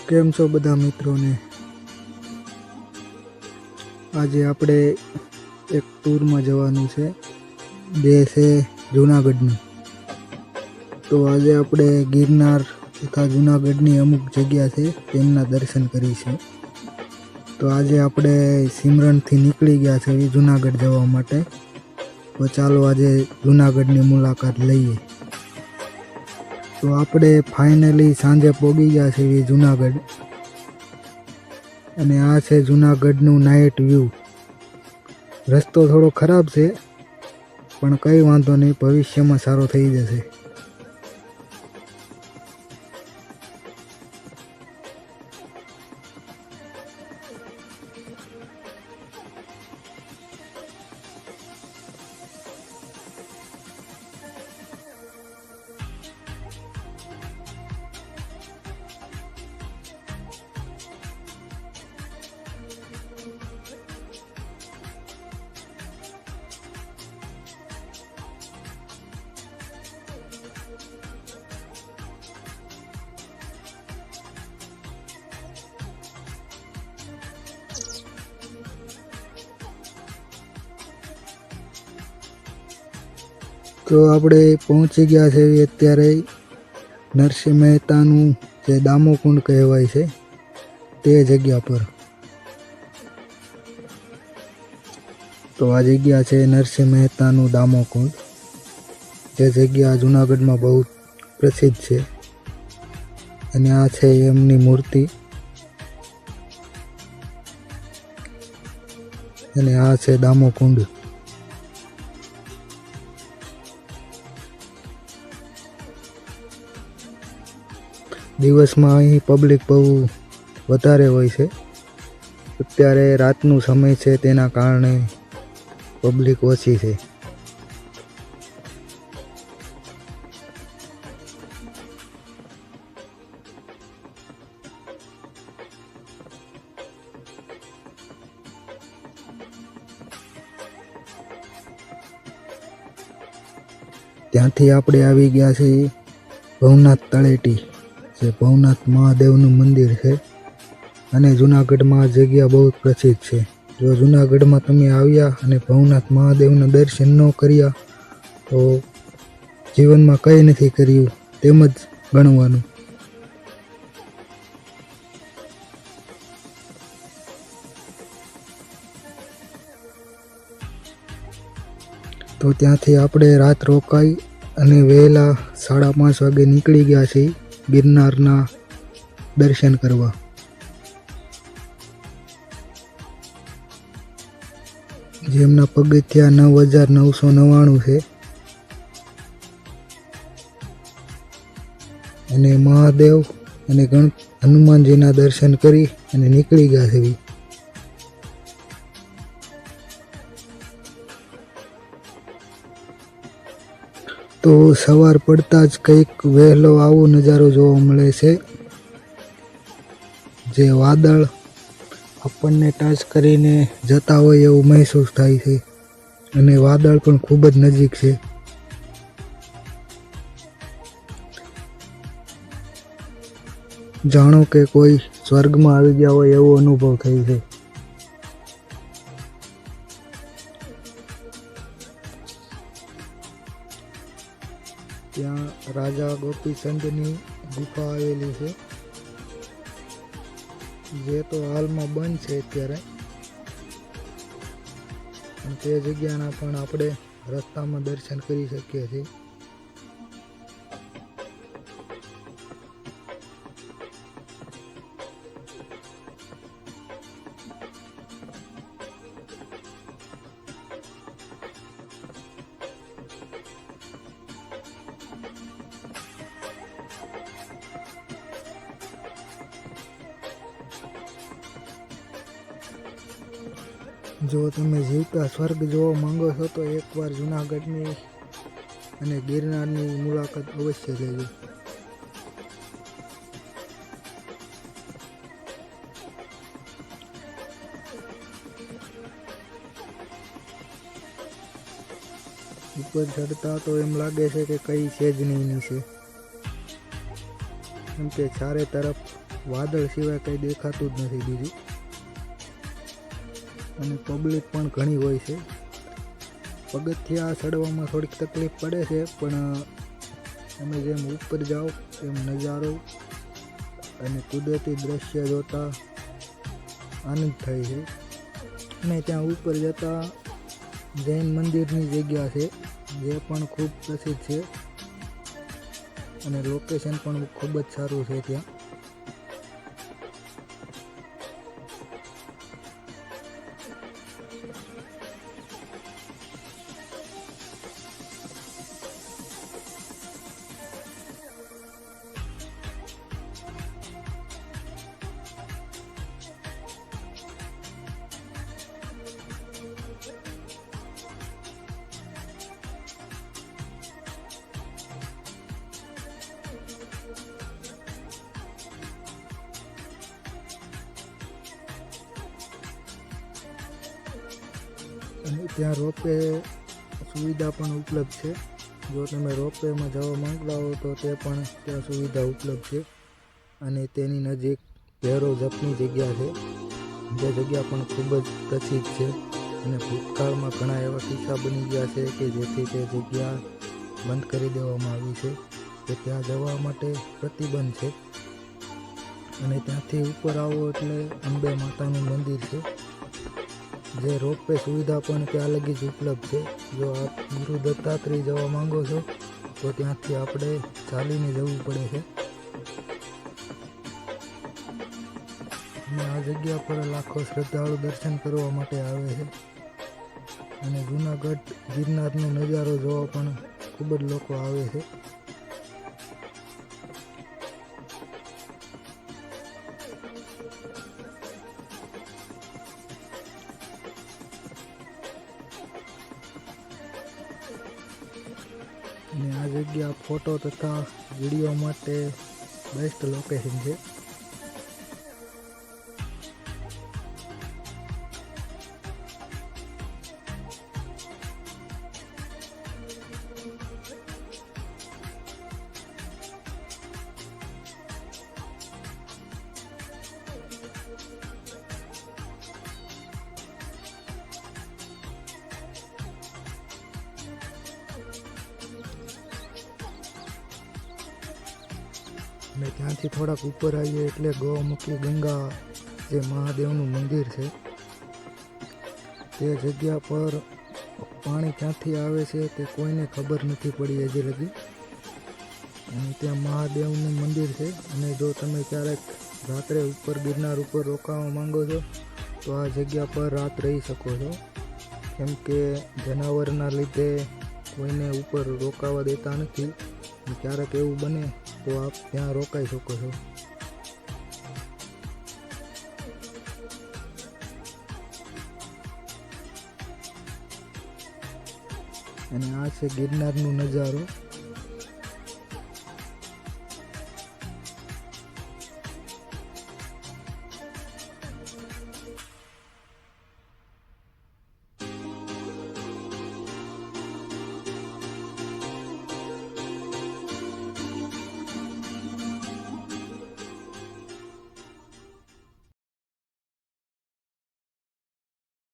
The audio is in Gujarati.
કેમ છો બધા મિત્રોને? આજે આપણે એક ટૂરમાં જવાનું છે, જે છે જૂનાગઢનું. તો આજે આપણે ગિરનાર તથા જૂનાગઢની અમુક જગ્યા છે તેમના દર્શન કરીશું. તો આજે આપણે સિમરનથી નીકળી ગયા છે જૂનાગઢ જવા માટે. તો ચાલો આજે જૂનાગઢની મુલાકાત લઈએ. તો આપણે ફાઇનલી સાંજે પહોંચી ગયા છે જૂનાગઢ, અને આ છે જૂનાગઢનું નાઇટ વ્યૂ. રસ્તો થોડો ખરાબ છે, પણ કંઈ વાંધો નહીં, ભવિષ્યમાં સારો થઈ જશે. તો આપણે પહોંચી ગયા છે અત્યારે નરસિંહ મહેતાનું જે દામોકુંડ કહેવાય છે તે જગ્યા પર. તો આ જગ્યા છે નરસિંહ મહેતાનું દામોકુંડ, જે જગ્યા જૂનાગઢમાં બહુ પ્રસિદ્ધ છે. અને આ છે એમની મૂર્તિ, અને આ છે દામોકુંડ. દિવસમાં અહીં પબ્લિક બહુ વધારે હોય છે. અત્યારે રાતનું સમય છે, તેના કારણે પબ્લિક ઓછી છે. ત્યાંથી આપણે આવી ગયા છીએ ભવનાથ તળેટી, જે ભવનાથ મહાદેવનું મંદિર છે. અને જૂનાગઢમાં આ જગ્યા બહુ પ્રસિદ્ધ છે. જો જૂનાગઢમાં તમે આવ્યા અને ભવનાથ મહાદેવના દર્શન ન કર્યા તો જીવનમાં કંઈ નથી કર્યું તેમ જ ગણવાનું. તો ત્યાંથી આપણે રાત રોકાઈ અને વહેલા 5:30 વાગે નીકળી ગયા છીએ ગિરનારના દર્શન કરવા. જેમના પગથિયા 9,999 છે. અને મહાદેવ અને હનુમાનજીના દર્શન કરી અને નીકળી ગયા છે. તો સવાર પડતા જ કંઈક વહેલો આવો નજારો જોવા મળે છે, જે વાદળ આપણને ટચ કરીને જતા હોય એવું મહેસૂસ થાય છે. અને વાદળ પણ ખૂબ જ નજીક છે. જાણો કે કોઈ સ્વર્ગમાં આવી ગયા હોય એવો અનુભવ થાય છે. ત્યાં રાજા ગોપીચંદની ગુફા આવેલી છે, જે તો હાલમાં બંધ છે અત્યારે. તે જગ્યાના પણ આપણે રસ્તામાં દર્શન કરી શકીએ છીએ. જો તમે જીવતા સ્વર્ગ જોવા માંગો છો તો એકવાર જૂનાગઢની અને ગિરનારની મુલાકાત અવશ્ય લેજો. ઉપર ચડતા તો એમ લાગે છે કે કઈ છે જ નહીં નીચે, કેમ કે ચારે તરફ વાદળ સિવાય કંઈ દેખાતું જ નથી બીજું. અને પબ્લિક પણ ઘણી હોય છે. પગથિયા ચડવામાં થોડીક તકલીફ પડે છે, પણ તમે જેમ ઉપર જાઓ તેમ નજારો અને કુદરતી દ્રશ્ય જોતા આનંદ થાય છે. અને ત્યાં ઉપર જતાં જૈન મંદિરની જગ્યા છે, જે પણ ખૂબ પ્રસિદ્ધ છે અને લોકેશન પણ ખૂબ જ સારું છે ત્યાં. અને ત્યાં રોપવે સુવિધા પણ ઉપલબ્ધ છે. જો તમે રોપવેમાં જવા માંગતા હો તો તે પણ ત્યાં સુવિધા ઉપલબ્ધ છે. અને તેની નજીક ભૈરવ જપની જગ્યા છે, જે જગ્યા પણ ખૂબ જ પ્રસિદ્ધ છે. અને ભૂતકાળમાં ઘણા એવા કિસ્સા બની ગયા છે કે જેથી તે જગ્યા બંધ કરી દેવામાં આવી છે, કે ત્યાં જવા માટે પ્રતિબંધ છે. અને ત્યાંથી ઉપર આવો એટલે અંબે માતાનું મંદિર છે, જે રોપવે સુવિધા પણ ત્યાં લગી જ ઉપલબ્ધ છે. જો આપ ગુરુ દત્તાત્રેય જવા માંગો છો તો ત્યાંથી આપણે ચાલીને જવું પડે છે. અને આ જગ્યા પર લાખો શ્રદ્ધાળુ દર્શન કરવા માટે આવે છે. અને જૂનાગઢ ગિરનારનો નજારો જોવા પણ ખૂબ જ લોકો આવે છે. અને આ જગ્યા ફોટો તથા વિડીયો માટે બેસ્ટ લોકેશન છે. અને ત્યાંથી થોડાક ઉપર આવીએ એટલે ગૌમુખી ગંગા જે મહાદેવનું મંદિર છે, તે જગ્યા પર પાણી ક્યાંથી આવે છે તે કોઈને ખબર નથી પડી હજી લગી. અને ત્યાં મહાદેવનું મંદિર છે. અને જો તમે ક્યારેક રાત્રે ઉપર ગિરનાર ઉપર રોકાવા માંગો છો તો આ જગ્યા પર રાત રહી શકો છો, કેમ કે જનાવરના લીધે કોઈને ઉપર રોકાવા દેતા નથી. ક્યારેક એવું બને તો આપ ત્યાં રોકાઈ શકો છો. અને આ છે ગિરનારનો નજારો.